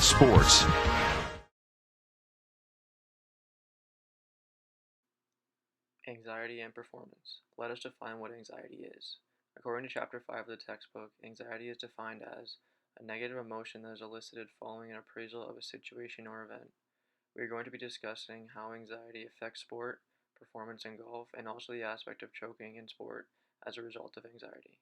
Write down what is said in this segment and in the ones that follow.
CBS Sports. Anxiety and performance. Let us define what anxiety is. According to Chapter 5 of the textbook, anxiety is defined as a negative emotion that is elicited following an appraisal of a situation or event. We are going to be discussing how anxiety affects sport, performance in golf, and also the aspect of choking in sport as a result of anxiety.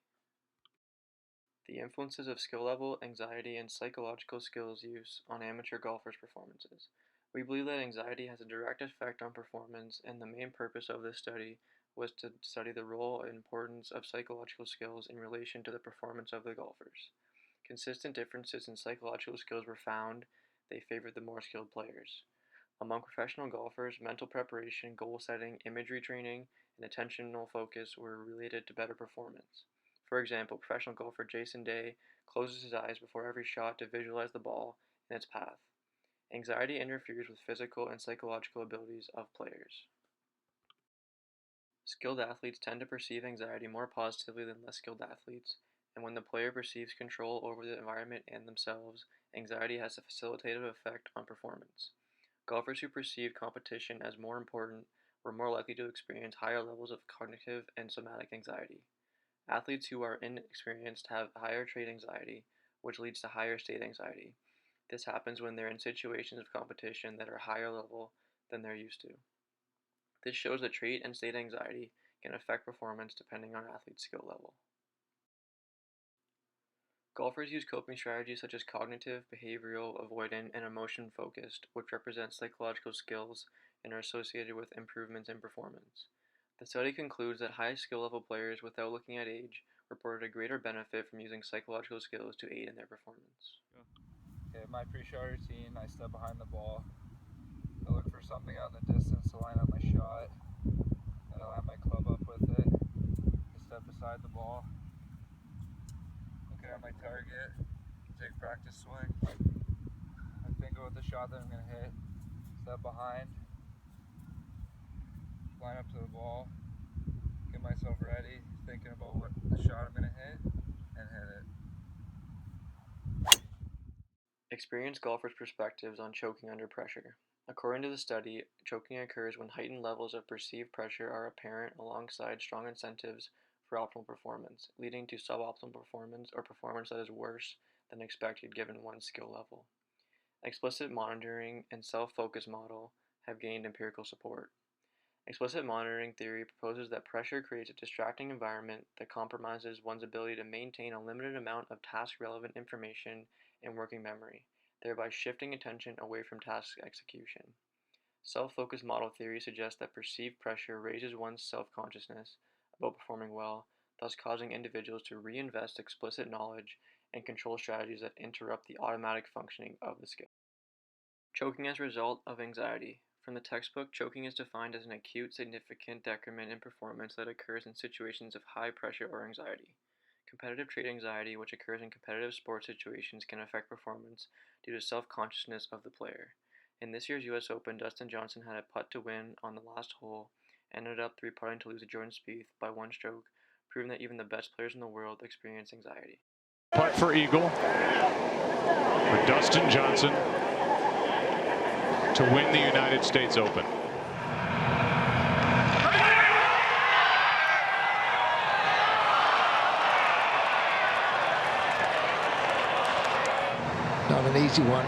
The influences of skill level, anxiety, and psychological skills use on amateur golfers' performances. We believe that anxiety has a direct effect on performance, and the main purpose of this study was to study the role and importance of psychological skills in relation to the performance of the golfers. Consistent differences in psychological skills were found. They favored the more skilled players. Among professional golfers, mental preparation, goal setting, imagery training, and attentional focus were related to better performance. For example, professional golfer Jason Day closes his eyes before every shot to visualize the ball and its path. Anxiety interferes with physical and psychological abilities of players. Skilled athletes tend to perceive anxiety more positively than less skilled athletes, and when the player perceives control over the environment and themselves, anxiety has a facilitative effect on performance. Golfers who perceived competition as more important were more likely to experience higher levels of cognitive and somatic anxiety. Athletes who are inexperienced have higher trait anxiety, which leads to higher state anxiety. This happens when they're in situations of competition that are higher level than they're used to. This shows that trait and state anxiety can affect performance depending on athlete's skill level. Golfers use coping strategies such as cognitive, behavioral, avoidant, and emotion-focused, which represent psychological skills and are associated with improvements in performance. The study concludes that high skill level players, without looking at age, reported a greater benefit from using psychological skills to aid in their performance. Okay, my pre-shot routine, I step behind the ball. I look for something out in the distance to line up my shot. Then I line my club up with it. I step beside the ball. Look at my target. Take practice swing. I think about the shot that I'm going to hit. Step behind. Line up to the ball. Get myself ready. Thinking about what the shot I'm going to hit. And hit it. Experienced golfers' perspectives on choking under pressure. According to the study, choking occurs when heightened levels of perceived pressure are apparent alongside strong incentives for optimal performance, leading to suboptimal performance or performance that is worse than expected given one's skill level. Explicit monitoring and self-focus model have gained empirical support. Explicit monitoring theory proposes that pressure creates a distracting environment that compromises one's ability to maintain a limited amount of task-relevant information in working memory, thereby shifting attention away from task execution. Self-focus model theory suggests that perceived pressure raises one's self-consciousness about performing well, thus causing individuals to reinvest explicit knowledge and control strategies that interrupt the automatic functioning of the skill. Choking as a result of anxiety. From the textbook, choking is defined as an acute, significant decrement in performance that occurs in situations of high pressure or anxiety. Competitive trait anxiety, which occurs in competitive sports situations, can affect performance due to self-consciousness of the player. In this year's U.S. Open, Dustin Johnson had a putt to win on the last hole, ended up 3-putting to lose to Jordan Spieth by one stroke, proving that even the best players in the world experience anxiety. Putt for eagle for Dustin Johnson to win the United States Open. Not an easy one.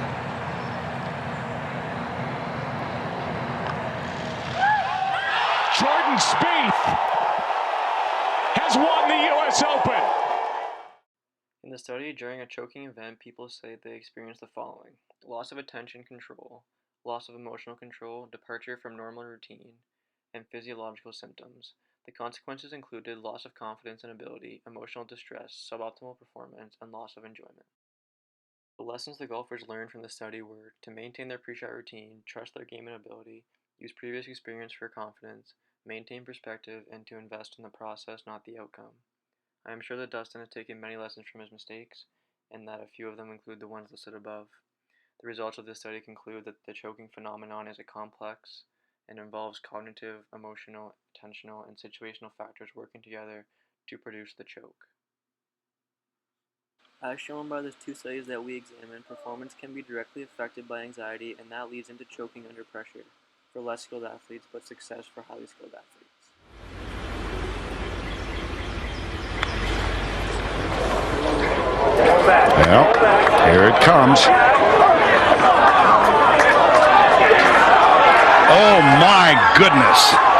Jordan Spieth has won the U.S. Open. In the study, during a choking event, people say they experience the following: loss of attention control, loss of emotional control, departure from normal routine, and physiological symptoms. The consequences included loss of confidence and ability, emotional distress, suboptimal performance, and loss of enjoyment. The lessons the golfers learned from the study were to maintain their pre-shot routine, trust their game and ability, use previous experience for confidence, maintain perspective, and to invest in the process, not the outcome. I am sure that Dustin has taken many lessons from his mistakes, and that a few of them include the ones listed above. The results of this study conclude that the choking phenomenon is a complex and involves cognitive, emotional, attentional, and situational factors working together to produce the choke. As shown by the two studies that we examined, performance can be directly affected by anxiety, and that leads into choking under pressure for less skilled athletes, but success for highly skilled athletes. Well, here it comes. Oh my goodness.